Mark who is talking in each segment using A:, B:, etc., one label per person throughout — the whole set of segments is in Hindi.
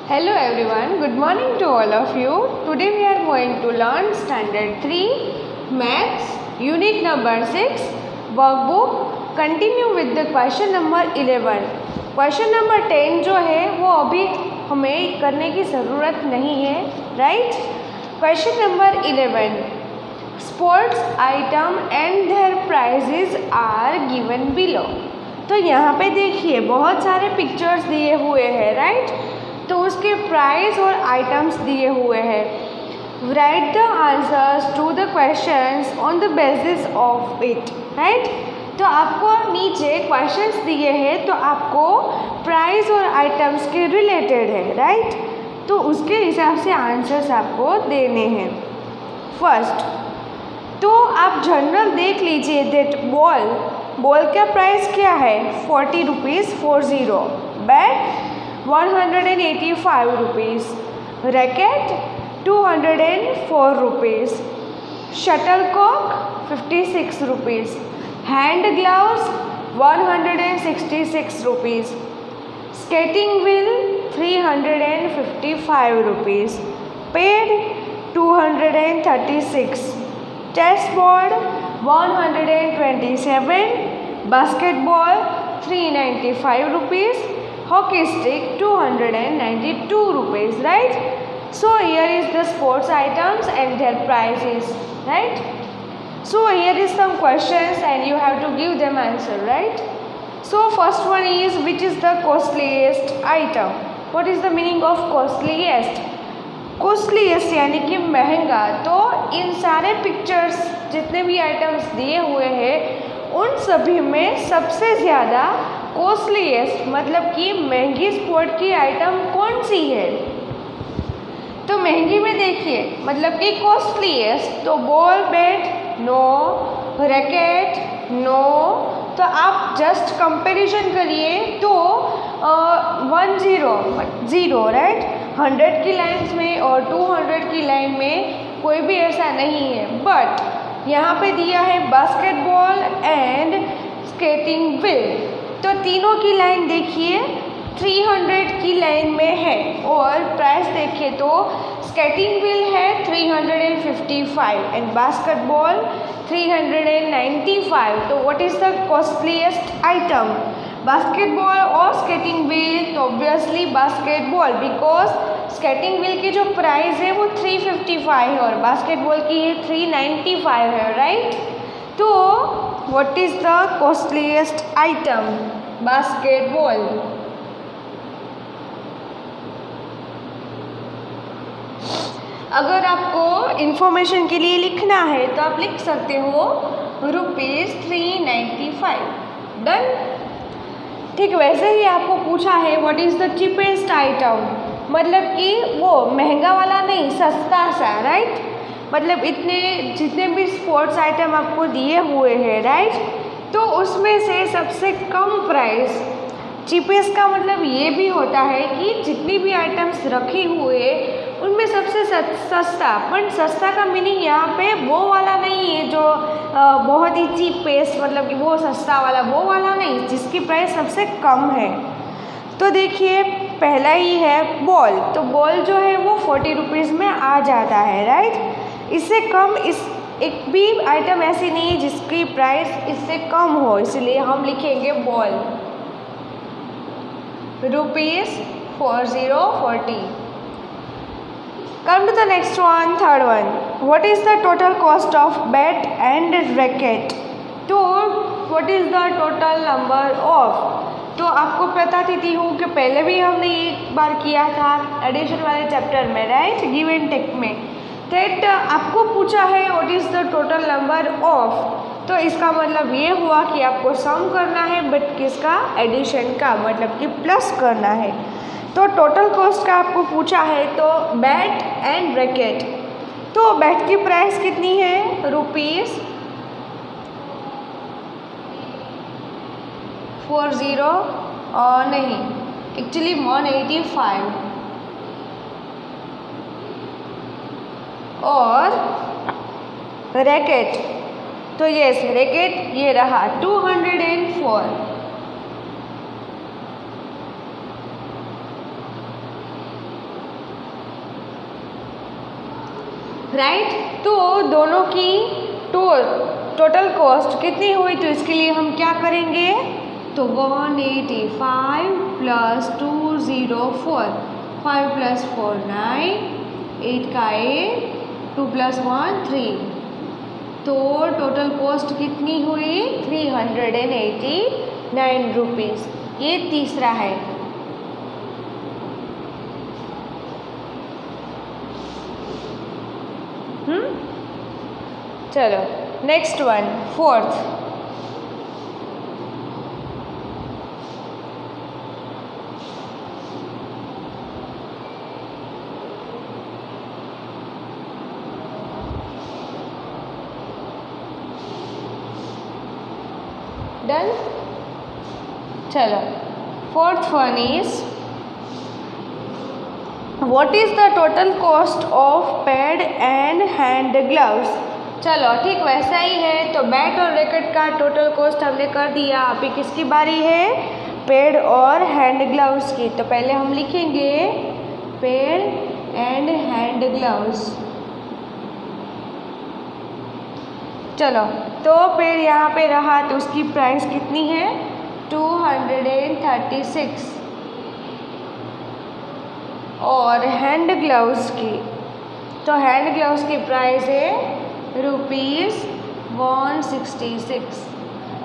A: Hello everyone, good morning to all of you. Today we are going to learn Standard 3 Maths Unit number 6 Workbook. Continue with the question number 11. Question number 10 जो है वो अभी हमें करने की ज़रूरत नहीं है, right? Question number 11. Sports item and their prices are given below. तो यहाँ पे देखिए बहुत सारे पिक्चर्स दिए हुए हैं, राइट? तो उसके प्राइस और आइटम्स दिए हुए हैं. Write the answers to the questions on the basis of it, right? तो आपको नीचे क्वेश्चंस दिए हैं तो आपको प्राइस और आइटम्स के रिलेटेड है, राइट? तो उसके हिसाब से आंसर्स आपको देने हैं. फर्स्ट तो आप जनरल देख लीजिए दैट बॉल का प्राइस क्या है 40 rupees 40. Bat 185 rupees. Racket 204 rupees. Shuttlecock 56 rupees. Hand gloves 166 rupees. Skating wheel 355 rupees. Pad 236. Chess board 127. Basketball 395 rupees. Hockey stick 292 rupees, right? So here is the sports items and their prices, right? So here is some questions and you have to give them answer, right? So first one is, which is the costliest item? What is the meaning of costliest? Costliest यानी कि महंगा. तो इन सारे पिक्चर्स जितने भी आइटम्स दिए हुए हैं उन सभी में सबसे ज़्यादा कॉस्टलीएस्ट मतलब कि महंगी स्पोर्ट की आइटम कौन सी है? तो महंगी में देखिए मतलब कि कॉस्टलीएस्ट तो ball bat no, racket no. तो आप जस्ट कंपैरिजन करिए तो 100 राइट. 100 की लाइन्स में और 200 की लाइन में कोई भी ऐसा नहीं है. बट यहाँ पे दिया है बास्केटबॉल एंड स्केटिंग व्हील. तो तीनों की लाइन देखिए 300 की लाइन में है और प्राइस देखिए तो स्केटिंग व्हील है 355 एंड बास्केटबॉल 395. तो what is the costliest item? Basketball और स्केटिंग व्हील. तो obviously basketball because skating wheel की जो प्राइस है वो 355 है और बास्केटबॉल की है 395 है, राइट? तो what is the costliest item? Basketball. अगर आपको इंफॉर्मेशन के लिए लिखना है तो आप लिख सकते हो ₹395. डन. ठीक वैसे ही आपको पूछा है what is the cheapest item मतलब कि वो महंगा वाला नहीं सस्ता सा, राइट? मतलब इतने जितने भी स्पोर्ट्स आइटम आपको दिए हुए हैं, राइट? तो उसमें से सबसे कम प्राइस. चीपेस्ट का मतलब ये भी होता है कि जितनी भी आइटम्स रखी हुए उनमें सबसे सस्ता. पर सस्ता का मीनिंग यहाँ पे वो वाला नहीं है जो बहुत ही चीपेस्ट मतलब कि वो सस्ता वाला वो वाला नहीं जिसकी प्राइस सबसे कम है. तो देखिए पहला ही है बॉल. तो बॉल जो है वो 40 रुपीज़ में आ जाता है, राइट? इससे कम इस एक भी आइटम ऐसी नहीं है जिसकी प्राइस इससे कम हो, इसलिए हम लिखेंगे ball ₹40. Come to the next one, third one. What is the total cost of bat and racket? तो what is the total number of? तो आपको बताती हूँ कि पहले भी हमने एक बार किया था एडिशन वाले चैप्टर में, राइट? गिव एंड टेक में. दैट आपको पूछा है what is the total number of. तो इसका मतलब ये हुआ कि आपको सम करना है बट किसका? एडिशन का मतलब कि प्लस करना है. तो टोटल कॉस्ट का आपको पूछा है तो बैट एंड रैकेट. तो बैट की प्राइस कितनी है? ₹40 नहीं एक्चुअली 185. और रैकेट तो यस रैकेट ये रहा 204. राइट। तो दोनों की टोटल कॉस्ट कितनी हुई, तो इसके लिए हम क्या करेंगे, तो 185 प्लस 204, 5 प्लस 4 9, 8 का 8, 2 प्लस 1 3, तो टोटल कॉस्ट कितनी हुई 389 रुपीज़। ये तीसरा है। चलो नेक्स्ट वन, फोर्थ। डन। चलो fourth one is what is the total cost of pad and hand gloves. चलो ठीक वैसा ही है। तो बैट और रैकेट का टोटल कॉस्ट हमने कर दिया। अभी किसकी बारी है, पैड और हैंड ग्लव्स की। तो पहले हम लिखेंगे पैड एंड हैंड ग्लव्स। चलो तो पैड यहाँ पे रहा तो उसकी प्राइस कितनी है 236, और हैंड ग्लव्स की, तो हैंड ग्लव्स की प्राइस है ₹166।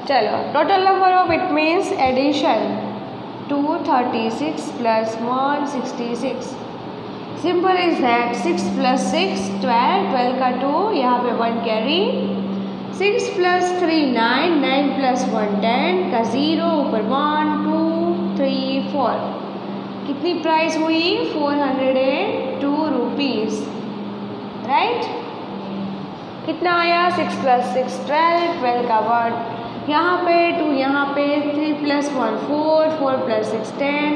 A: चलो total number of it means addition 236 plus 166। Simple is that 6 plus 6 12, 12 का 2, यहाँ पे 1 कैरी, 6 प्लस 3 9, 9 प्लस 1 10 का 0, ऊपर 1 2 3 4। कितनी प्राइस हुई 402 रुपीज़, राइट। कितना आया 6 प्लस 6 12, 12 का 1 यहाँ पे 2, यहाँ पे 3 प्लस 1 4, 4 प्लस 6 10,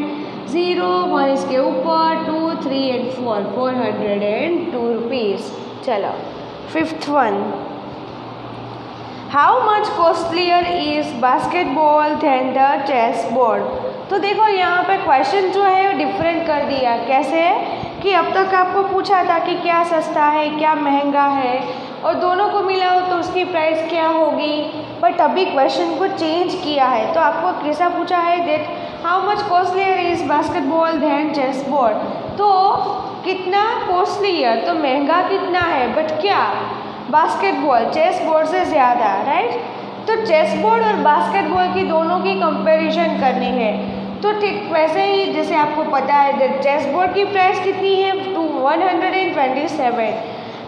A: 0 1 इसके ऊपर 2 3 एंड 4, 402 रुपीज़। चलो fifth one, how much costlier is basketball than the chess board. तो देखो यहाँ पे क्वेश्चन जो है वो डिफरेंट कर दिया। कैसे कि अब तक आपको पूछा था कि क्या सस्ता है क्या महंगा है, और दोनों को मिला हो तो उसकी प्राइस क्या होगी, बट अभी क्वेश्चन को चेंज किया है। तो आपको कैसा पूछा है that how much costlier is basketball than chess board. तो कितना कॉस्टलियर, तो महंगा कितना है, बट क्या बास्केटबॉल चेस बोर्ड से ज़्यादा, राइट। तो चेस बोर्ड और बास्केटबॉल की दोनों की कंपैरिजन करनी है। तो ठीक वैसे ही जैसे आपको पता है दैट चेस बोर्ड की प्राइस कितनी है 127,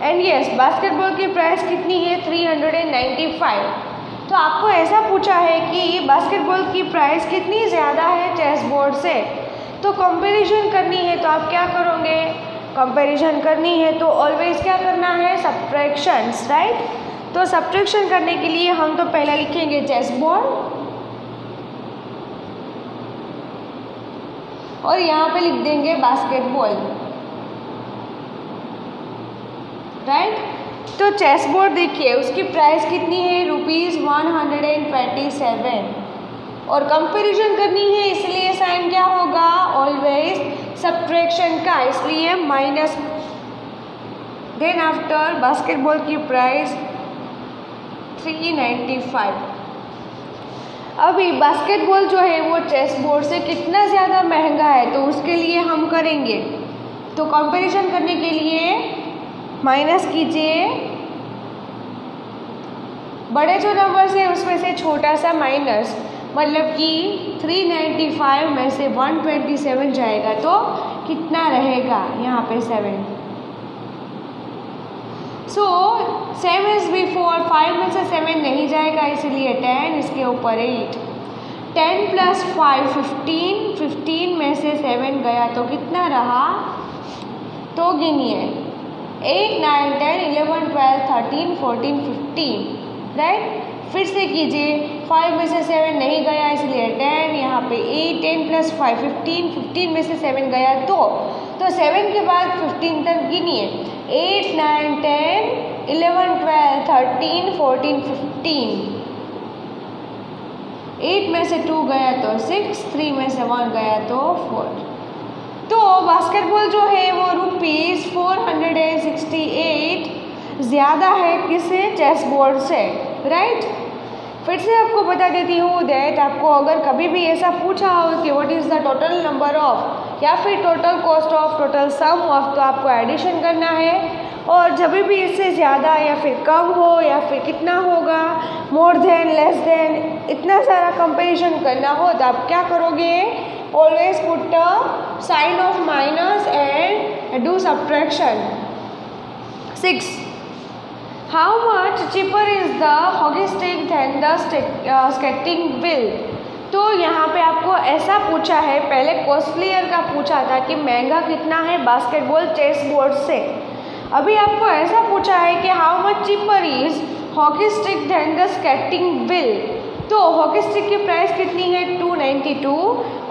A: एंड यस बास्केटबॉल की प्राइस कितनी है 395। तो आपको ऐसा पूछा है कि बास्केटबॉल की प्राइस कितनी ज़्यादा है चेस बोर्ड से, तो कंपैरिजन करनी है। तो आप क्या करोगे, कंपैरिजन करनी है तो ऑलवेज क्या करना है सब्ट्रैक्शंस, राइट। तो सब्ट्रैक्शन करने के लिए हम तो पहले लिखेंगे चेस बोर्ड और यहाँ पे लिख देंगे बास्केटबॉल, राइट। तो चेस बोर्ड देखिए उसकी प्राइस कितनी है ₹127, और कंपैरिजन करनी है इसलिए साइन क्या होगा ऑलवेज सब्ट्रैक्शन का, इसलिए माइनस। देन आफ्टर बास्केटबॉल की प्राइस 395। अभी बास्केटबॉल जो है वो चेस बोर्ड से कितना ज़्यादा महंगा है, तो उसके लिए हम करेंगे तो कंपैरिजन करने के लिए माइनस कीजिए बड़े जो नंबर्स है उसमें से छोटा सा माइनस, मतलब कि 395 में से 127 जाएगा तो कितना रहेगा यहाँ पे 7। सो सेम एज बिफोर 5 में से 7 नहीं जाएगा इसलिए 10, इसके ऊपर 8, 10 प्लस 5 15, 15 में से 7 गया तो कितना रहा, तो गिनिए 8 9 10 11 12 13 14 15, राइट। फिर से कीजिए 5 में से 7 नहीं गया इसलिए 10, यहाँ पे 8, 10 प्लस 5 15, 15 में से 7 गया तो 7 के बाद 15 तक गिनिए 8 9 10 11 12 13 14 15, 8 में से 2 गया तो 6, 3 में से 1 गया तो 4। तो बास्केटबॉल जो है वो ₹468 ज़्यादा है किससे, चेस बोर्ड से, राइट। फिर से आपको बता देती हूँ दैट आपको अगर कभी भी ऐसा पूछा हो कि what is the total number of या फिर total cost of, total sum of, तो आपको एडिशन करना है। और जब भी इससे ज़्यादा या फिर कम हो या फिर कितना होगा, मोर देन, लेस देन, इतना सारा कंपैरिजन करना हो तो आप क्या करोगे, always put a sign of minus and do subtraction. 6. How much cheaper is the hockey stick than the skating wheel? तो यहाँ पे आपको ऐसा पूछा है, पहले कॉस्टलियर का पूछा था कि महंगा कितना है बास्केटबॉल चेस बोर्ड से। अभी आपको ऐसा पूछा है कि how much cheaper is hockey stick than the skating wheel. तो हॉकी स्टिक की प्राइस कितनी है 292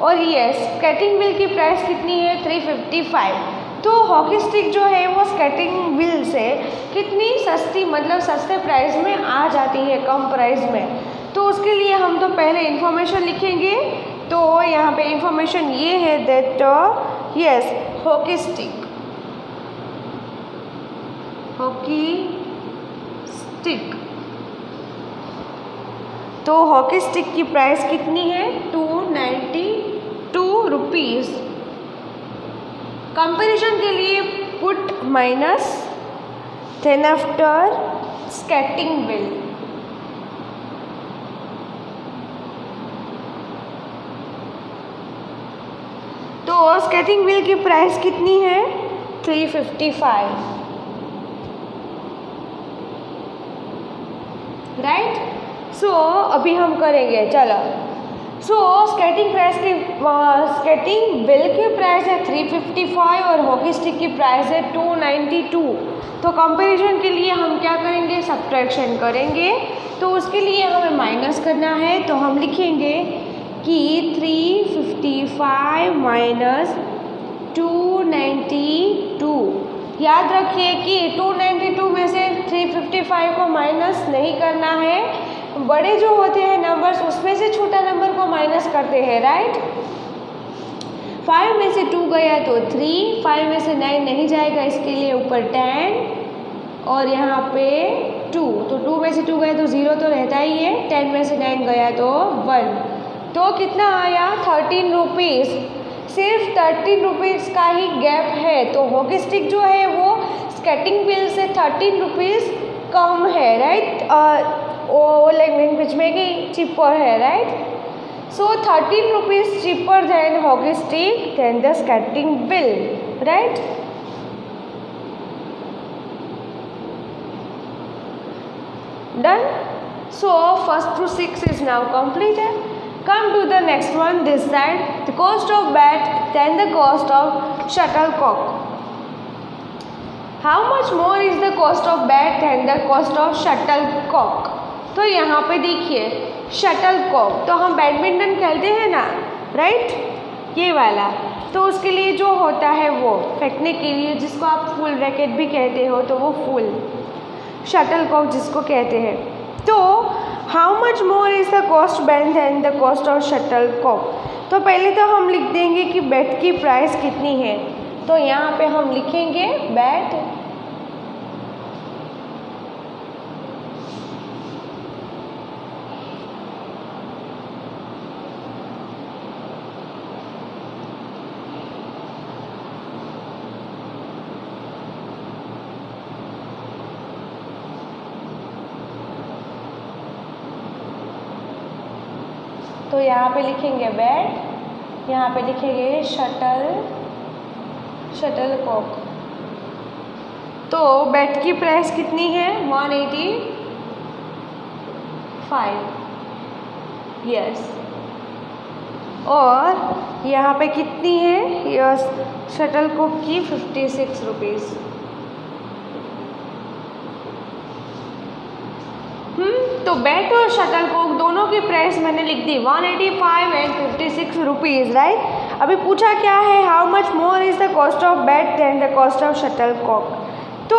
A: और ये स्केटिंग व्हील की प्राइस कितनी है 355। तो हॉकी स्टिक जो है वो स्केटिंग व्हील से कितनी सस्ती, मतलब सस्ते प्राइस में आ जाती है, कम प्राइस में। तो उसके लिए हम तो पहले इन्फॉर्मेशन लिखेंगे। तो यहाँ पे इन्फॉर्मेशन ये है दैट यस हॉकी स्टिक तो हॉकी स्टिक की प्राइस कितनी है 292 रुपीज़। कंपैरिजन के लिए put minus then after skating wheel. तो स्केटिंग व्हील की प्राइस कितनी है 355, राइट। सो अभी हम करेंगे, चलो। सो स्केटिंग व्हील की प्राइस है 355 और हॉकी स्टिक की प्राइस है 292। तो कंपैरिजन के लिए हम क्या करेंगे, सब्ट्रैक्शन करेंगे। तो उसके लिए हमें माइनस करना है, तो हम लिखेंगे कि 355 माइनस 292। याद रखिए कि 292 में से 355 को माइनस नहीं करना है, बड़े जो होते हैं नंबर्स उसमें से छोटा नंबर को माइनस करते हैं, राइट। 5 में से 2 गया तो 3, 5 में से 9 नहीं जाएगा, इसके लिए ऊपर 10 और यहाँ पे 2। तो 2 में से 2 गया तो 0 तो रहता ही है, 10 में से 9 गया तो 1। तो कितना आया 13 रुपीज़। सिर्फ 13 रुपीज़ का ही गैप है। तो हॉकी स्टिक जो है वो स्केटिंग व्हील से 13 रुपीज़ कम है, राइट। वो लैंग्वेज में कि चीपर है, right. So 13 rupees cheaper than hockey stick than the skating wheel, right. Done. So first to 6 is now completed. Come to the next one, this side. The cost of bat then the cost of shuttlecock. How much more is the cost of bat than the cost of shuttlecock? तो यहाँ पे देखिए शटलकॉक, तो हम बैडमिंटन खेलते हैं ना, राइट, ये वाला। तो उसके लिए जो होता है वो फेंकने के लिए, जिसको आप फुल रैकेट भी कहते हो, तो वो फुल शटलकॉक जिसको कहते हैं। तो how much more is the cost bat than the cost of shuttlecock. तो पहले तो हम लिख देंगे कि बैट की प्राइस कितनी है। तो यहाँ पे हम लिखेंगे बैट तो यहाँ पे लिखेंगे बैट, यहाँ पे लिखेंगे शटलकॉक। तो बैट की प्राइस कितनी है 185, यस। और यहाँ पे कितनी है यस शटलकॉक की 56 रुपीज़। तो बैट और शटलकॉक दोनों की प्राइस मैंने लिख दी 185 एंड 56 रुपीज़, राइट। अभी पूछा क्या है, how much more is the cost of bat than the cost of shuttlecock. तो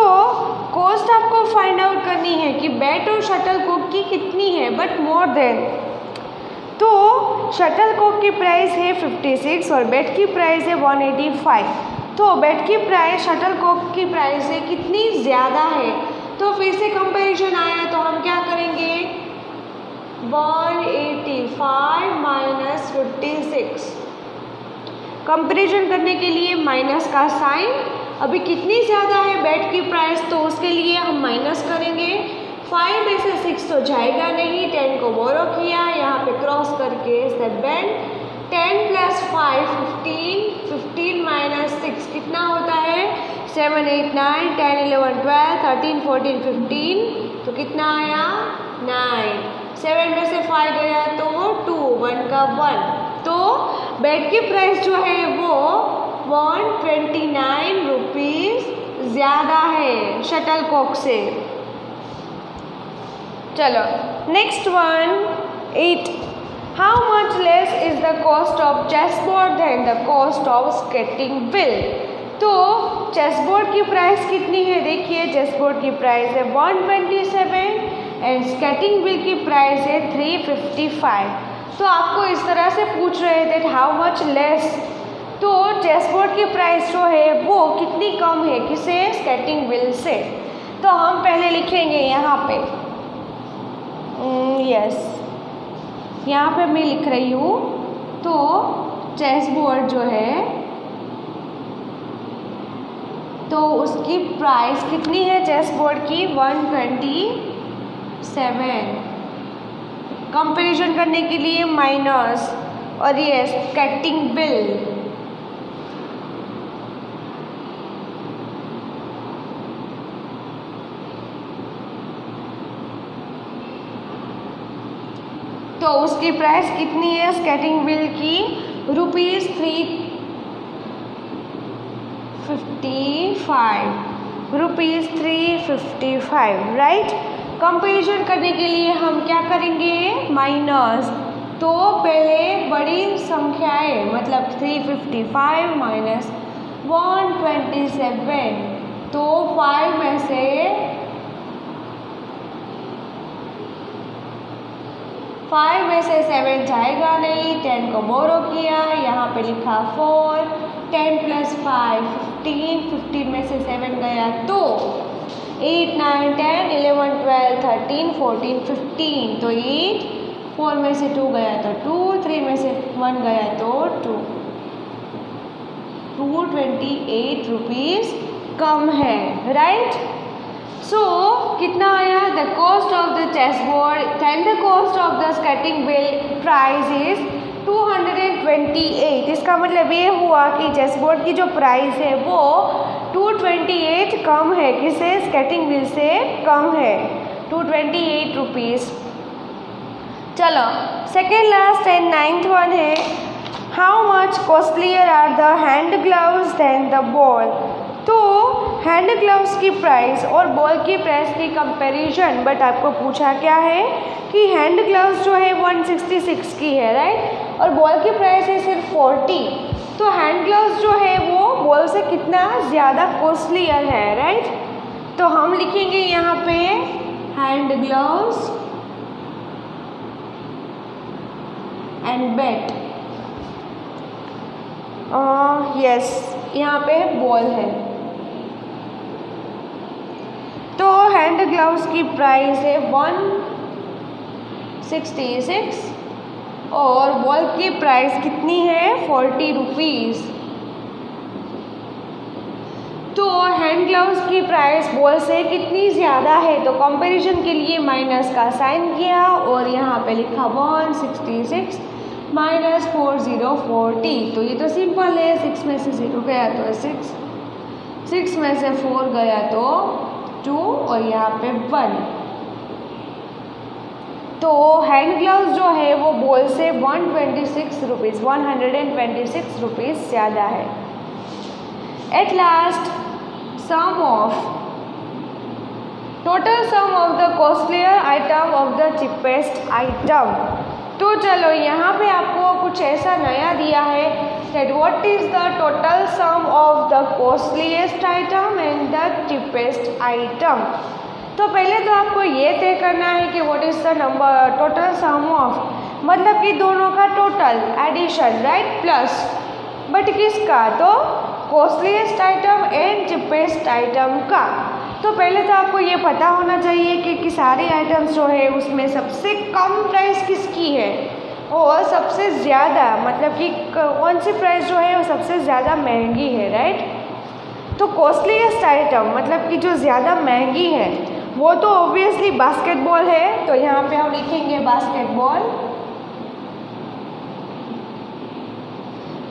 A: कॉस्ट आपको फाइंड आउट करनी है कि बैट और शटलकॉक की कितनी है, बट मोर देन। तो शटलकॉक की प्राइस है 56 और बैट की प्राइस है 185। तो बैट की प्राइस शटलकॉक की प्राइस से कितनी ज़्यादा है, तो फिर से कंपैरिजन आया तो हम क्या करेंगे 185 माइनस 56। कंपैरिजन करने के लिए माइनस का साइन, अभी कितनी ज़्यादा है बेड की प्राइस तो उसके लिए हम माइनस करेंगे। 5 में से 6 तो जाएगा नहीं, 10 को बोरो किया, यहाँ पे क्रॉस करके 7, 10 प्लस 5 15, 15 माइनस 6 कितना होता है 7 8 9 10 11 12 13 14 15, तो कितना आया 9। 7 में से 5 गया तो 2, 1 का 1, तो बेड की प्राइस जो है वो 129 रुपीज़ ज़्यादा है शटलकॉक से। चलो next one 8। How much less is the cost of chessboard than the cost of skating wheel. तो चेसबोर्ड की प्राइस कितनी है, देखिए चेसबोर्ड की प्राइस है 127 एंड स्केटिंग व्हील की प्राइस है 355। तो आपको इस तरह से पूछ रहे थे हाउ मच लेस, तो चेसबोर्ड की प्राइस जो है वो कितनी कम है किसे स्केटिंग व्हील से। तो हम पहले लिखेंगे यहाँ पे यहाँ पे मैं लिख रही हूँ, तो चेसबोर्ड जो है तो उसकी प्राइस कितनी है चेसबोर्ड की 127। कंपैरिजन करने के लिए माइनस, और ये स्केटिंग व्हील तो उसकी प्राइस कितनी है स्केटिंग व्हील की ₹355, राइट। कंपैरिजन करने के लिए हम क्या करेंगे माइनस, तो पहले बड़ी संख्याएं मतलब 355 माइनस 127, तो 5 में से 7 जाएगा नहीं, 10 को बोरो किया, यहाँ पे लिखा 4, 10 प्लस 5 15, 15 में से 7 गया तो 8 9 10 11 12 13 14 15, तो 8, 4 में से 2 गया तो 2, 3 में से 1 गया तो 2, 228 रुपीज़ कम है, राइट। सो कितना आया the cost of the chessboard and the cost of the skating wheel price is 228। इसका मतलब ये हुआ कि चेसबोर्ड की जो प्राइस है वो 228 कम है, किसे स्केटिंग व्हील से कम है 228 रुपीज़। चलो second last and 9th one है how much costlier are the hand gloves then the ball. तो हैंड ग्लव्स की प्राइस और बॉल की प्राइस की कंपैरिजन, बट आपको पूछा क्या है कि हैंड ग्लव्स जो है 166 की है, राइट, और बॉल की प्राइस है सिर्फ 40। तो हैंड ग्लव्स जो है वो बॉल से कितना ज़्यादा कॉस्टलियर है, राइट। तो हम लिखेंगे यहाँ पे hand gloves and bat, yes यहाँ पे बॉल है, तो हैंड ग्लव्स की प्राइस है 166 और बॉल की प्राइस कितनी है 40 रुपीज़। तो हैंड ग्लव्स की प्राइस बॉल से कितनी ज़्यादा है, तो कंपैरिजन के लिए माइनस का साइन किया और यहाँ पे लिखा 166 माइनस 4040, तो ये तो सिंपल है, 6 में से 0 गया तो 6, 6 में से 4 गया तो 2 और यहाँ पे 1। तो हैंड ग्लव्स जो है वो बॉल से 126 रुपीज़ ज़्यादा है। At last total sum of the costlier item of the cheapest item. तो चलो यहाँ पे आपको कुछ ऐसा नया दिया है that what is the total sum of the costliest item and the cheapest item। तो पहले तो आपको ये तय करना है कि what is the number total sum of, मतलब कि दोनों का total addition, right, plus, but किसका, तो costliest item and cheapest item का। तो पहले तो आपको ये पता होना चाहिए कि सारी आइटम्स जो है उसमें सबसे कम प्राइस किसकी है और सबसे ज़्यादा, मतलब कि कौन सी प्राइस जो है वो सबसे ज़्यादा महंगी है, राइट। तो कॉस्टलीस्ट आइटम मतलब कि जो ज़्यादा महंगी है वो तो ऑब्वियसली बास्केटबॉल है, तो यहाँ पे हम लिखेंगे बास्केटबॉल।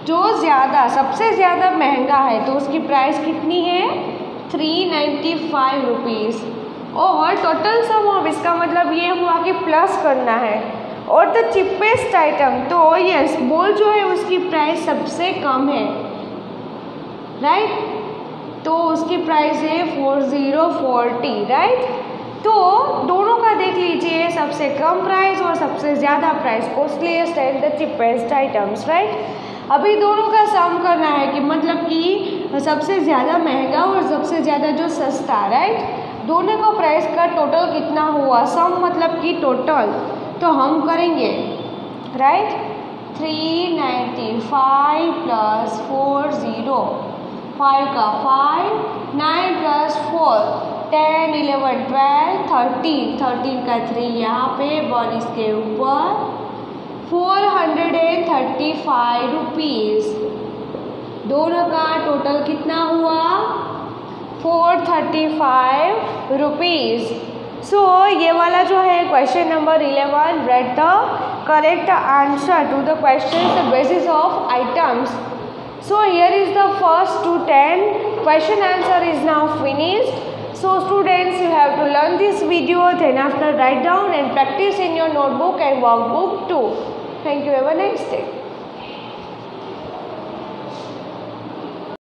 A: जो ज़्यादा सबसे ज़्यादा महंगा है तो उसकी प्राइस कितनी है, 395 रुपीज़। और टोटल सम ऑफ, इसका मतलब ये हुआ कि प्लस करना है। और द चीपेस्ट आइटम, तो यस बॉल जो है उसकी प्राइस सबसे कम है, राइट। तो उसकी प्राइस है 4040, राइट। तो दोनों का देख लीजिए, सबसे कम प्राइस और सबसे ज़्यादा price, costliest and the cheapest items, right. अभी दोनों का सम करना है कि मतलब कि सबसे ज़्यादा महंगा और सबसे ज़्यादा जो सस्ता, राइट। दोनों का प्राइस का टोटल कितना हुआ, सम मतलब कि टोटल, तो हम करेंगे, राइट। 395 प्लस 40, 5 का 5, 9 प्लस 4, 10, 11, 12, 13 का 3 यहाँ पे, 1 इसके ऊपर, 435 रुपीज़। दोनों का टोटल कितना हुआ, 435 रुपीज़। सो ये वाला जो है question number 11, right the correct answer to the question the basis of items. So here is the first to 10 question answer is now finished. So students, you have to learn this video, then after write down and practice in your notebook and workbook too. Thank you. Have a nice day.